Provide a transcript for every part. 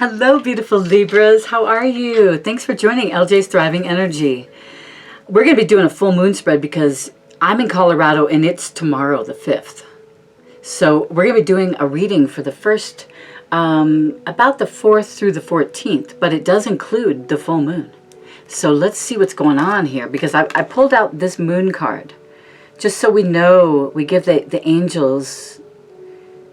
Hello, beautiful Libras. How are you? Thanks for joining LJ's Thriving Energy. We're going to be doing a full moon spread because I'm in Colorado and it's tomorrow, the 5th. So we're going to be doing a reading for the first, about the 4th through the 14th, but it does include the full moon. So let's see what's going on here because I pulled out this moon card just so we know, we give the angels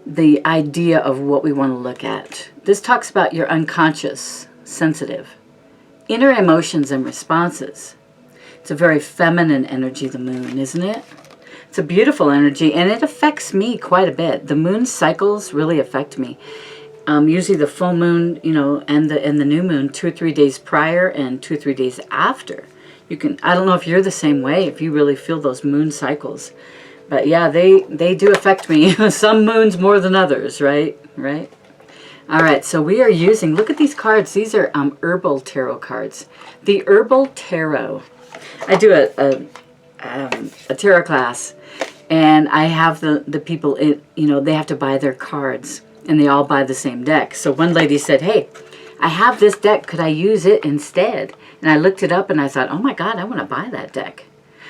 the idea of what we want to look at. This talks about your unconscious, sensitive, inner emotions and responses. It's a very feminine energy, the moon, isn't it? It's a beautiful energy, and it affects me quite a bit. The moon cycles really affect me. Usually the full moon, and the new moon 2 or 3 days prior and 2 or 3 days after. I don't know if you're the same way, if you really feel those moon cycles. But yeah, they do affect me. Some moons more than others, right? Right? All right, so we are using, look at these cards. These are herbal tarot cards. The herbal tarot. I do a tarot class, and I have the people, they have to buy their cards, and they all buy the same deck. So one lady said, hey, I have this deck. Could I use it instead? And I looked it up, and I thought, oh my God, I want to buy that deck.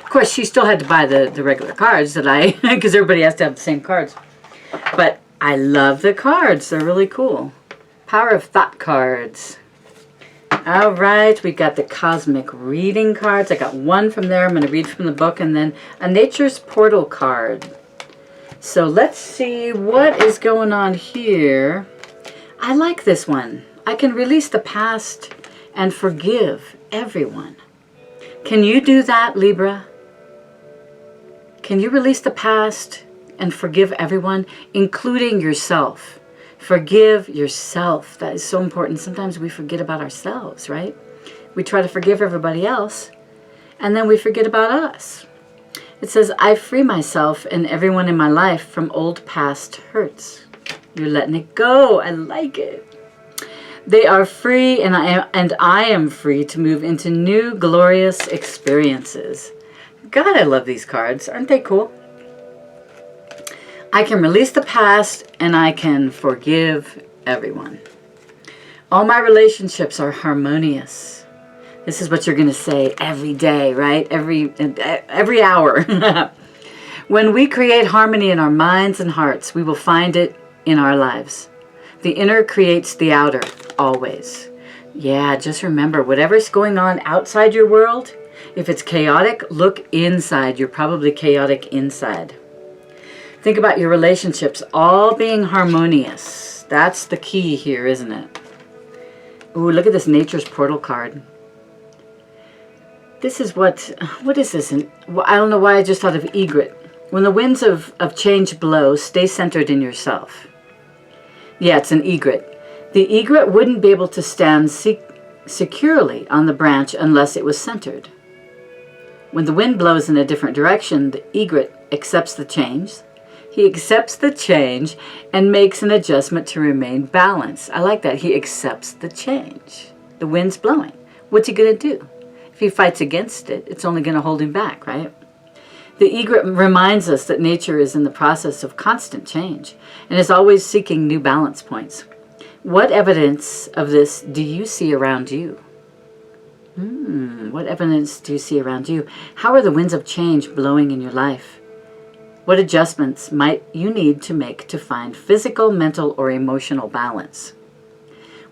Of course, she still had to buy the regular cards because everybody has to have the same cards. But I love the cards. They're really cool. Power of Thought cards. All right, we got the Cosmic Reading cards. I got one from there. I'm going to read from the book, and then a Nature's Portal card. So let's see what is going on here. I like this one. I can release the past and forgive everyone. Can you do that, Libra? Can you release the past and forgive everyone, including yourself? Forgive yourself. That is so important. Sometimes we forget about ourselves, right? We try to forgive everybody else, and then we forget about us. It says, I free myself and everyone in my life from old past hurts. You're letting it go. I like it. They are free, and I am free to move into new glorious experiences. God, I love these cards. Aren't they cool? I can release the past, and I can forgive everyone. All my relationships are harmonious. This is what you're going to say every day, right? Every hour. When we create harmony in our minds and hearts, we will find it in our lives. The inner creates the outer, always. Yeah, just remember, whatever's going on outside your world, if it's chaotic, look inside. You're probably chaotic inside. Think about your relationships all being harmonious. That's the key here, isn't it? Ooh, look at this Nature's Portal card. This is what is this? I don't know why I just thought of egret. When the winds of change blow, stay centered in yourself. Yeah, it's an egret. The egret wouldn't be able to stand securely on the branch unless it was centered. When the wind blows in a different direction, the egret accepts the change. He accepts the change and makes an adjustment to remain balanced. I like that. He accepts the change. The wind's blowing. What's he going to do? If he fights against it, it's only going to hold him back, right? The egret reminds us that nature is in the process of constant change and is always seeking new balance points. What evidence of this do you see around you? What evidence do you see around you? How are the winds of change blowing in your life? What adjustments might you need to make to find physical, mental, or emotional balance?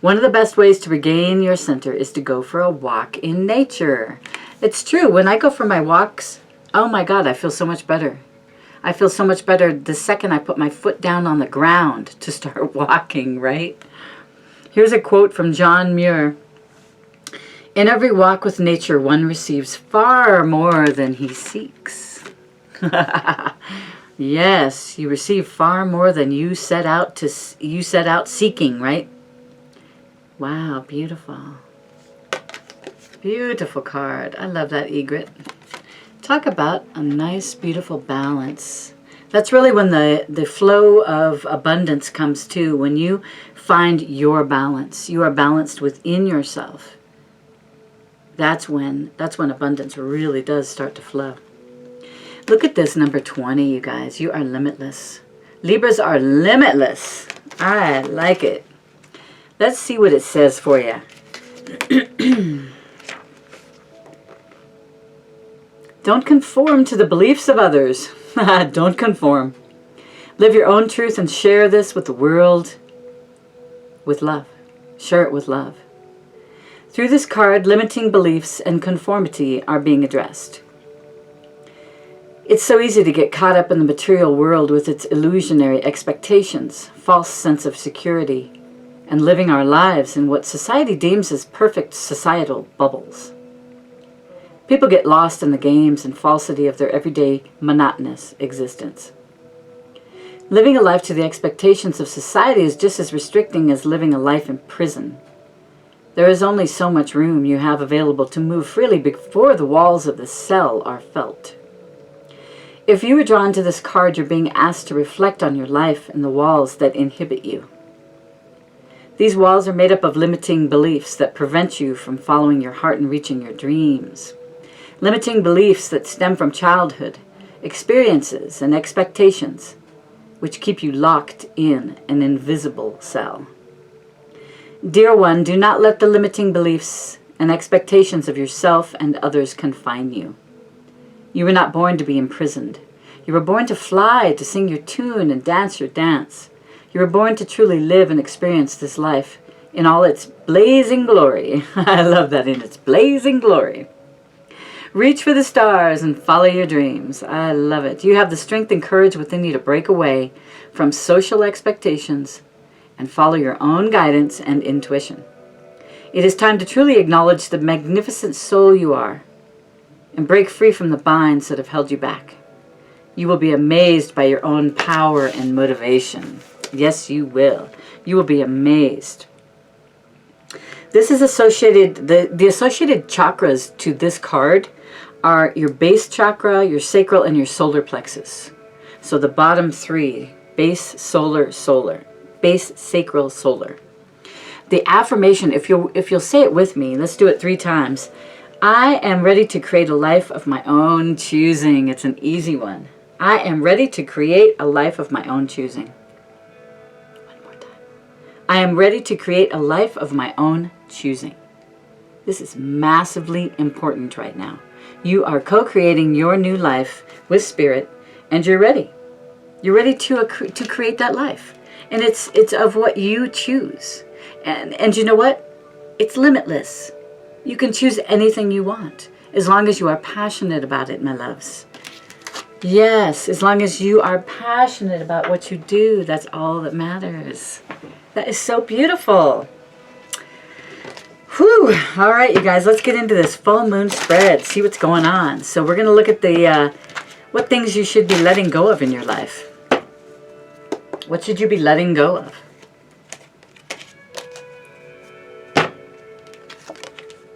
One of the best ways to regain your center is to go for a walk in nature. It's true. When I go for my walks, oh my God, I feel so much better. I feel so much better the second I put my foot down on the ground to start walking, right? Here's a quote from John Muir. In every walk with nature, one receives far more than he seeks. Yes, you receive far more than you set out seeking, right? Wow, beautiful. Beautiful card. I love that egret. Talk about a nice, beautiful balance. That's really when the flow of abundance comes too, when you find your balance. You are balanced within yourself. That's when abundance really does start to flow. Look at this number 20, you guys. You are limitless. Libras are limitless. I like it. Let's see what it says for you. Don't conform to the beliefs of others. Don't conform. Live your own truth and share this with the world with love. Share it with love. Through this card, limiting beliefs and conformity are being addressed. It's so easy to get caught up in the material world with its illusionary expectations, false sense of security, and living our lives in what society deems as perfect societal bubbles. People get lost in the games and falsity of their everyday, monotonous existence. Living a life to the expectations of society is just as restricting as living a life in prison. There is only so much room you have available to move freely before the walls of the cell are felt. If you were drawn to this card, you're being asked to reflect on your life and the walls that inhibit you. These walls are made up of limiting beliefs that prevent you from following your heart and reaching your dreams. Limiting beliefs that stem from childhood, experiences, and expectations, which keep you locked in an invisible cell. Dear one, do not let the limiting beliefs and expectations of yourself and others confine you. You were not born to be imprisoned. You were born to fly, to sing your tune and dance your dance. You were born to truly live and experience this life in all its blazing glory. I love that, in its blazing glory. Reach for the stars and follow your dreams. I love it. You have the strength and courage within you to break away from social expectations and follow your own guidance and intuition. It is time to truly acknowledge the magnificent soul you are and break free from the binds that have held you back. You will be amazed by your own power and motivation. Yes, you will. You will be amazed. This is associated, the associated chakras to this card are your base chakra, your sacral, and your solar plexus. So the bottom three, base, solar, solar. Base, sacral, solar. The affirmation, if you'll say it with me, let's do it 3 times. I am ready to create a life of my own choosing. It's an easy one. I am ready to create a life of my own choosing. One more time. I am ready to create a life of my own choosing. This is massively important right now. You are co-creating your new life with Spirit, and you're ready. You're ready to create that life. And it's of what you choose. And you know what? It's limitless. You can choose anything you want, as long as you are passionate about it, my loves. Yes, as long as you are passionate about what you do, that's all that matters. That is so beautiful. Whew. All right, you guys, let's get into this full moon spread, see what's going on. So we're going to look at the what things you should be letting go of in your life. What should you be letting go of?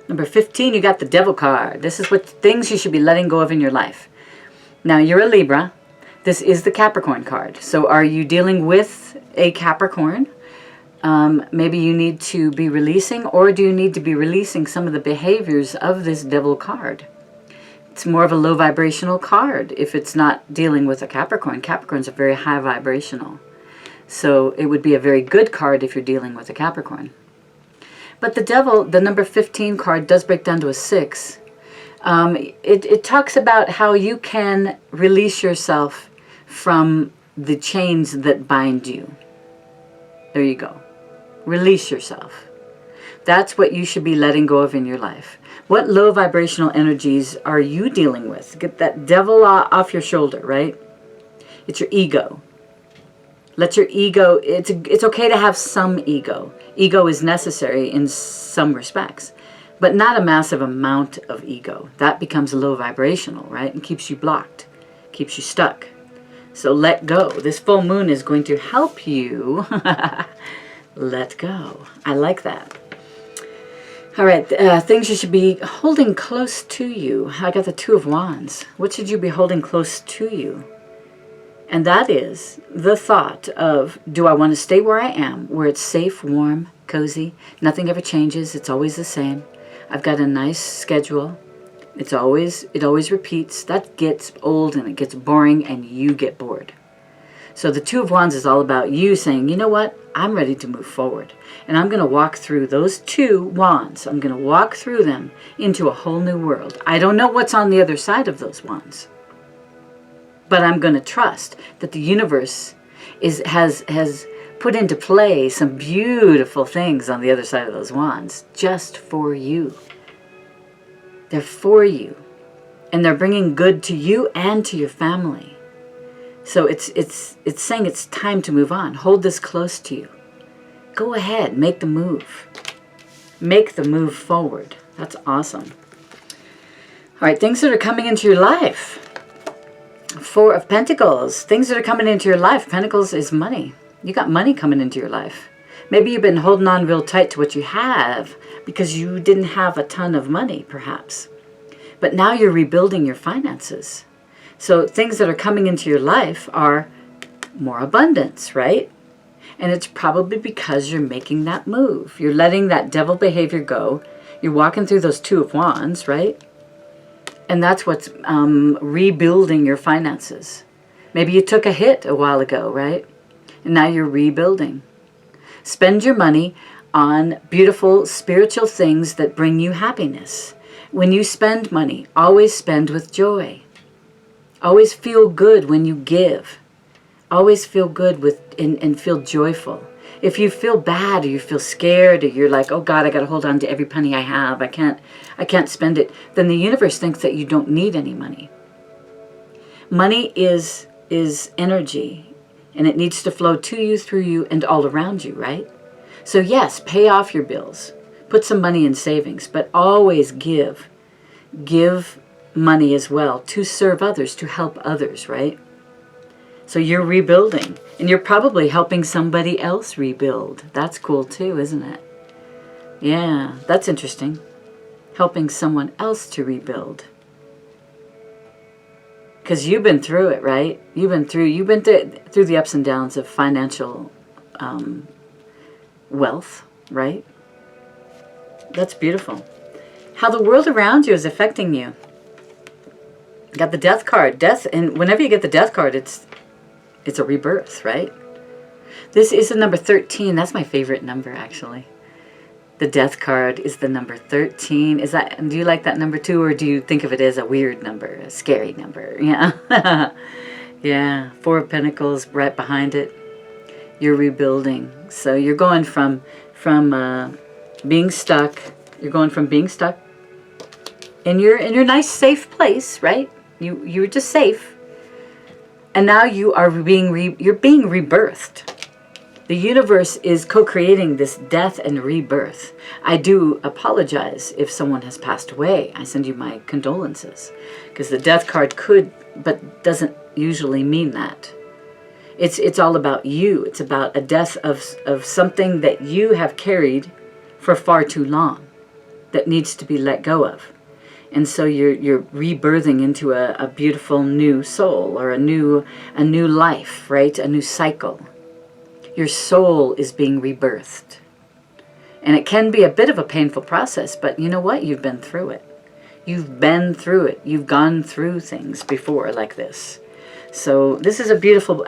Number 15, you got the Devil card. This is what things you should be letting go of in your life. Now, you're a Libra. This is the Capricorn card. So are you dealing with a Capricorn? Maybe you need to be releasing, or do you need to be releasing some of the behaviors of this Devil card? It's more of a low vibrational card if it's not dealing with a Capricorn. Capricorns are very high vibrational. So it would be a very good card if you're dealing with a Capricorn. But the Devil, the number 15 card, does break down to a 6. It talks about how you can release yourself from the chains that bind you. There you go. Release yourself. That's what you should be letting go of in your life. What low vibrational energies are you dealing with? Get that Devil off your shoulder, right? It's your ego. Let your ego, it's okay to have some ego. Ego is necessary in some respects, but not a massive amount of ego. That becomes low vibrational, right? And keeps you blocked, keeps you stuck. So let go. This full moon is going to help you let go. I like that. All right, things you should be holding close to you. I got the 2 of Wands. What should you be holding close to you? And that is the thought of, do I want to stay where I am, where it's safe, warm, cozy, nothing ever changes, it's always the same. I've got a nice schedule. It always repeats. That gets old and it gets boring and you get bored. So the Two of Wands is all about you saying, you know what? I'm ready to move forward. And I'm going to walk through those two wands. I'm going to walk through them into a whole new world. I don't know what's on the other side of those wands. But I'm going to trust that the universe has put into play some beautiful things on the other side of those wands just for you. They're for you. And they're bringing good to you and to your family. So it's saying it's time to move on. Hold this close to you. Go ahead, make the move. Make the move forward. That's awesome. All right, things that are coming into your life. Four of Pentacles. Things that are coming into your life. Pentacles is money. You got money coming into your life. Maybe you've been holding on real tight to what you have because you didn't have a ton of money, perhaps. But now you're rebuilding your finances. So things that are coming into your life are more abundance, right? And it's probably because you're making that move. You're letting that devil behavior go. You're walking through those Two of Wands, right? And that's what's rebuilding your finances. Maybe you took a hit a while ago, right? And now you're rebuilding. Spend your money on beautiful spiritual things that bring you happiness. When you spend money, always spend with joy. Always feel good when you give. Always feel good and feel joyful. If you feel bad or you feel scared or you're like, oh God, I got to hold on to every penny I have. I can't spend it. Then the universe thinks that you don't need any money. Money is energy, and it needs to flow to you, through you, and all around you, right? So yes, pay off your bills. Put some money in savings, but always give. Give money as well to serve others, to help others, right? So you're rebuilding, and you're probably helping somebody else rebuild. That's cool too, isn't it? Yeah, that's interesting. Helping someone else to rebuild. Because you've been through it, right? You've been through the ups and downs of financial wealth, right? That's beautiful. How the world around you is affecting you. You got the Death card. Death, and whenever you get the Death card, it's a rebirth, right? This is the number 13. That's my favorite number, actually. The Death card is the number 13. Do you like that number too, or do you think of it as a weird number, a scary number? Yeah. Yeah. Four of Pentacles right behind it. You're rebuilding. So you're going from being stuck. You're going from being stuck in your nice safe place, right? You were just safe. And now you're being rebirthed. The universe is co-creating this death and rebirth. I do apologize if someone has passed away. I send you my condolences. Because the Death card could, but doesn't usually mean that. It's all about you. It's about a death of something that you have carried for far too long that needs to be let go of. And so you're rebirthing into a beautiful new soul, or a new life, right? A new cycle. Your soul is being rebirthed. And it can be a bit of a painful process, but you know what? You've been through it. You've been through it. You've gone through things before like this. So this is a beautiful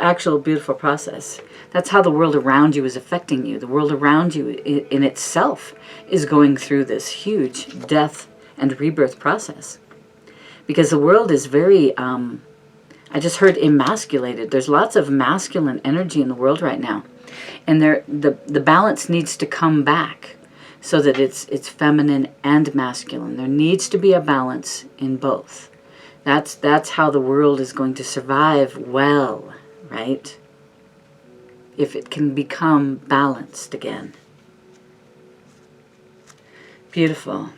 process. That's how the world around you is affecting you. The world around you in itself is going through this huge death and rebirth process. Because the world is very, I just heard emasculated. There's lots of masculine energy in the world right now. And the balance needs to come back so that it's feminine and masculine. There needs to be a balance in both. That's how the world is going to survive well, right? If it can become balanced again. Beautiful.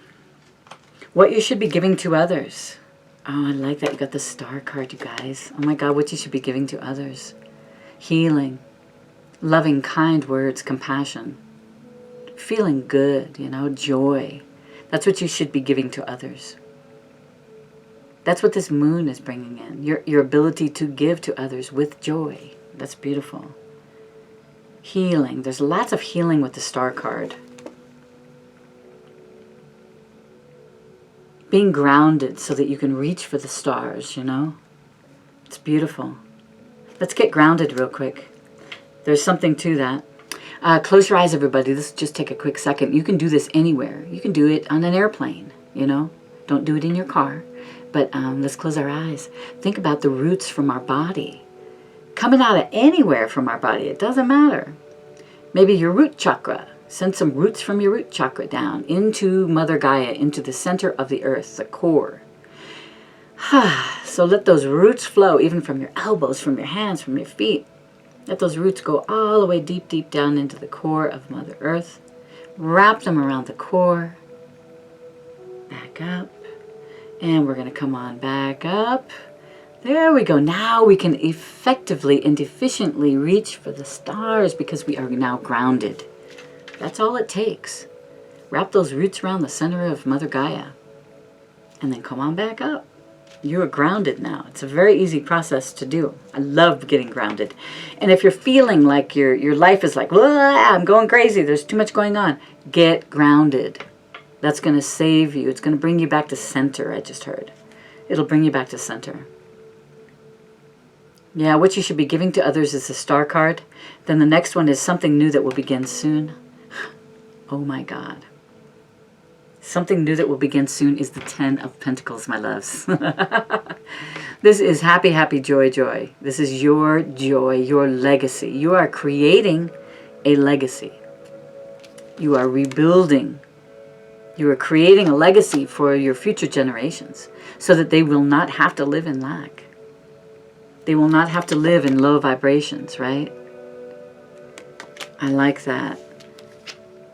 What you should be giving to others. Oh, I like that you got the Star card, you guys. Oh my God, what you should be giving to others. Healing. Loving, kind words, compassion. Feeling good, joy. That's what you should be giving to others. That's what this moon is bringing in. Your ability to give to others with joy. That's beautiful. Healing. There's lots of healing with the Star card. Being grounded so that you can reach for the stars, It's beautiful. Let's get grounded real quick. There's something to that. Close your eyes, everybody. This will just take a quick second. You can do this anywhere. You can do it on an airplane, you know. Don't do it in your car. But let's close our eyes. Think about the roots from our body. Coming out of anywhere from our body. It doesn't matter. Maybe your root chakra. Send some roots from your root chakra down into Mother Gaia, into the center of the earth, the core. So let those roots flow, even from your elbows, from your hands, from your feet. Let those roots go all the way deep, deep down into the core of Mother Earth. Wrap them around the core. Back up. And we're going to come on back up. There we go. Now we can effectively and efficiently reach for the stars because we are now grounded. That's all it takes. Wrap those roots around the center of Mother Gaia. And then come on back up. You are grounded now. It's a very easy process to do. I love getting grounded. And if you're feeling like your life is like, I'm going crazy, there's too much going on, get grounded. That's going to save you. It's going to bring you back to center, I just heard. It'll bring you back to center. Yeah, what you should be giving to others is the star card. Then the next one is something new that will begin soon. Oh my God. Something new that will begin soon is the 10 of Pentacles, my loves. This is happy, happy, joy, joy. This is your joy, your legacy. You are creating a legacy. You are rebuilding. You are creating a legacy for your future generations so that they will not have to live in lack. They will not have to live in low vibrations, right? I like that.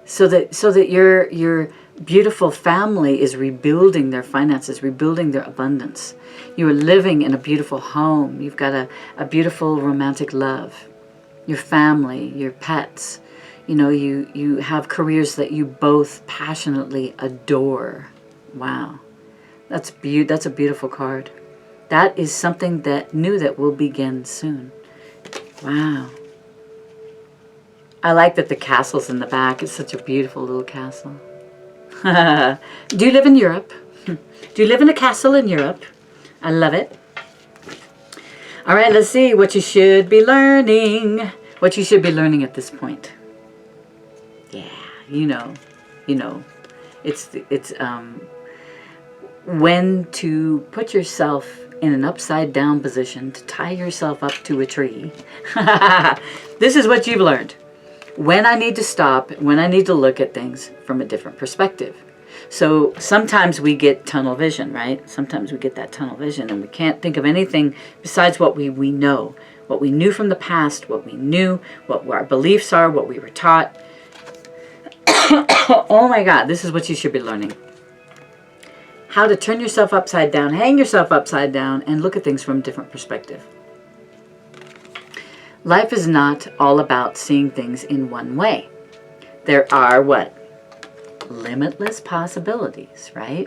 So that your beautiful family is rebuilding their finances, rebuilding their abundance. You are living in a beautiful home. You've got a beautiful romantic love. Your family, your pets. You know, you have careers that you both passionately adore. Wow. That's a beautiful card. That is something that new that will begin soon. Wow. I like that the castle's in the back. It's such a beautiful little castle. Do you live in Europe? Do you live in a castle in Europe? I love it. All right, let's see what you should be learning. What you should be learning at this point. Yeah, you know. It's when to put yourself in an upside down position, to tie yourself up to a tree. This is what you've learned. When I need to stop, when I need to look at things from a different perspective. So sometimes we get tunnel vision, right? Sometimes we get that tunnel vision and we can't think of anything besides what we know. What we knew from the past, what we knew, what our beliefs are, what we were taught. Oh my God, this is what you should be learning. How to turn yourself upside down, hang yourself upside down, and look at things from a different perspective. Life is not all about seeing things in one way. There are what? Limitless possibilities, right?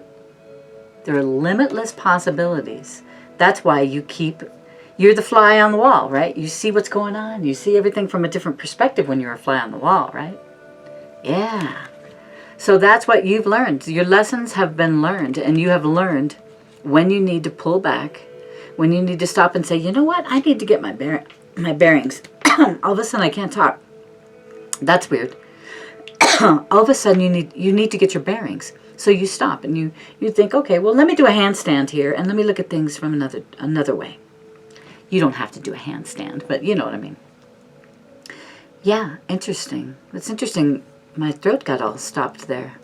There are limitless possibilities. That's why you're the fly on the wall, right? You see what's going on. You see everything from a different perspective when you're a fly on the wall, right? Yeah. So that's what you've learned. Your lessons have been learned, and you have learned when you need to pull back, when you need to stop and say, you know what? I need to get my bearings. All of a sudden I can't talk. That's weird. All of a sudden you need to get your bearings. So you stop and you think, okay, well, let me do a handstand here and let me look at things from another way. You don't have to do a handstand, but you know what I mean. Yeah, interesting. It's interesting. My throat got all stopped there.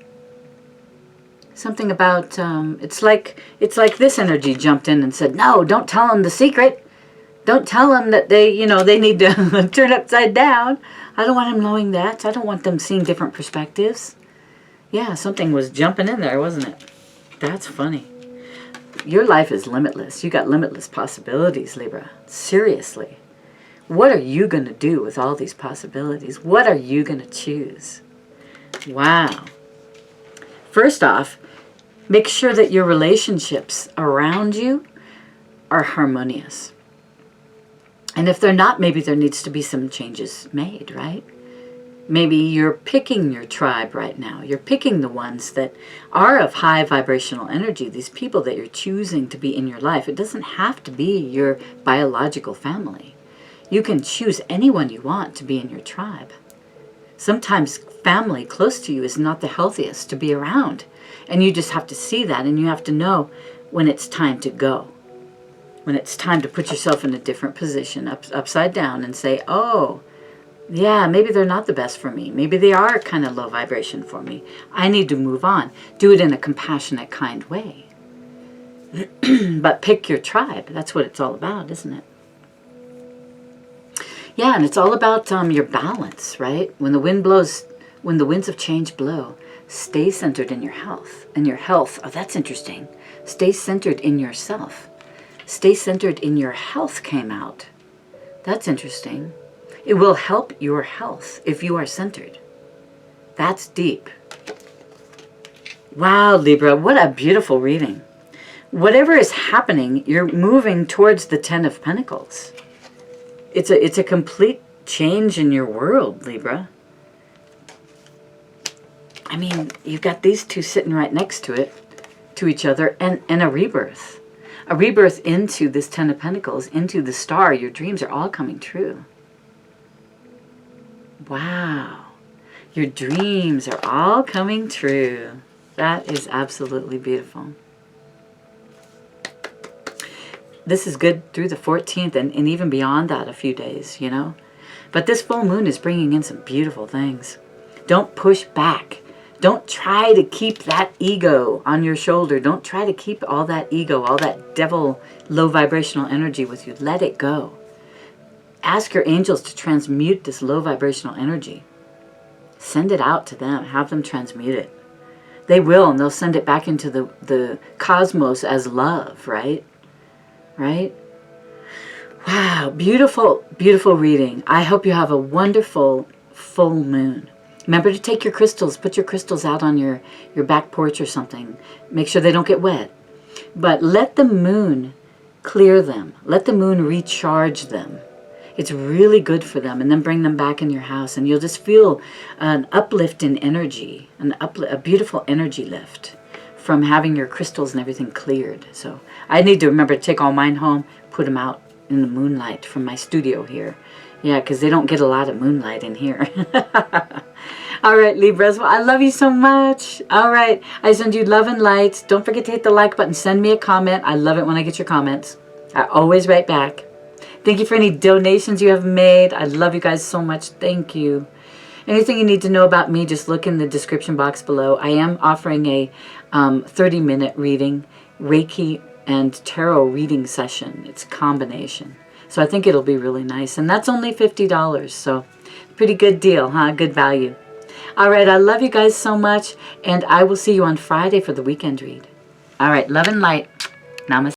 Something about it's like this energy jumped in and said, no, don't tell them the secret. Don't tell them that they need to turn upside down. I don't want them knowing that. I don't want them seeing different perspectives. Yeah, something was jumping in there, wasn't it? That's funny. Your life is limitless. You got limitless possibilities, Libra. Seriously. What are you going to do with all these possibilities? What are you going to choose? Wow. First off, make sure that your relationships around you are harmonious. And if they're not, maybe there needs to be some changes made, right? Maybe you're picking your tribe right now. You're picking the ones that are of high vibrational energy, these people that you're choosing to be in your life. It doesn't have to be your biological family. You can choose anyone you want to be in your tribe. Sometimes family close to you is not the healthiest to be around. And you just have to see that, and you have to know when it's time to go. When it's time to put yourself in a different position, upside down, and say, oh, yeah, maybe they're not the best for me. Maybe they are kind of low vibration for me. I need to move on. Do it in a compassionate, kind way. But pick your tribe. That's what it's all about, isn't it? Yeah, and it's all about your balance, right? When the wind blows, when the winds of change blow, stay centered in your health. And your health, oh, that's interesting. Stay centered in yourself. Stay centered in your health came out. That's interesting. It will help your health if you are centered. That's deep. Wow, Libra, what a beautiful reading. Whatever is happening, you're moving towards the Ten of Pentacles. It's a complete change in your world, Libra. I mean, you've got these two sitting right next to each other, and a rebirth. A rebirth into this Ten of Pentacles, into the star. Your dreams are all coming true. Wow. Your dreams are all coming true. That is absolutely beautiful. This is good through the 14th and even beyond that a few days, you know. But this full moon is bringing in some beautiful things. Don't push back. Don't try to keep that ego on your shoulder. Don't try to keep all that ego, all that devil low vibrational energy with you. Let it go. Ask your angels to transmute this low vibrational energy. Send it out to them. Have them transmute it. They will, and they'll send it back into the cosmos as love, right? Right? Wow, beautiful, beautiful reading. I hope you have a wonderful full moon. Remember to take your crystals, put your crystals out on your back porch or something. Make sure they don't get wet. But let the moon clear them. Let the moon recharge them. It's really good for them. And then bring them back in your house. And you'll just feel an uplift in energy. A beautiful energy lift from having your crystals and everything cleared. So I need to remember to take all mine home, put them out in the moonlight from my studio here. Yeah, because they don't get a lot of moonlight in here. All right, Libras. Well, I love you so much. All right. I send you love and light. Don't forget to hit the like button. Send me a comment. I love it when I get your comments. I always write back. Thank you for any donations you have made. I love you guys so much. Thank you. Anything you need to know about me, just look in the description box below. I am offering a 30-minute reading, Reiki and tarot reading session. It's a combination. So I think it'll be really nice. And that's only $50. So pretty good deal, huh? Good value. All right. I love you guys so much. And I will see you on Friday for the weekend read. All right. Love and light. Namaste.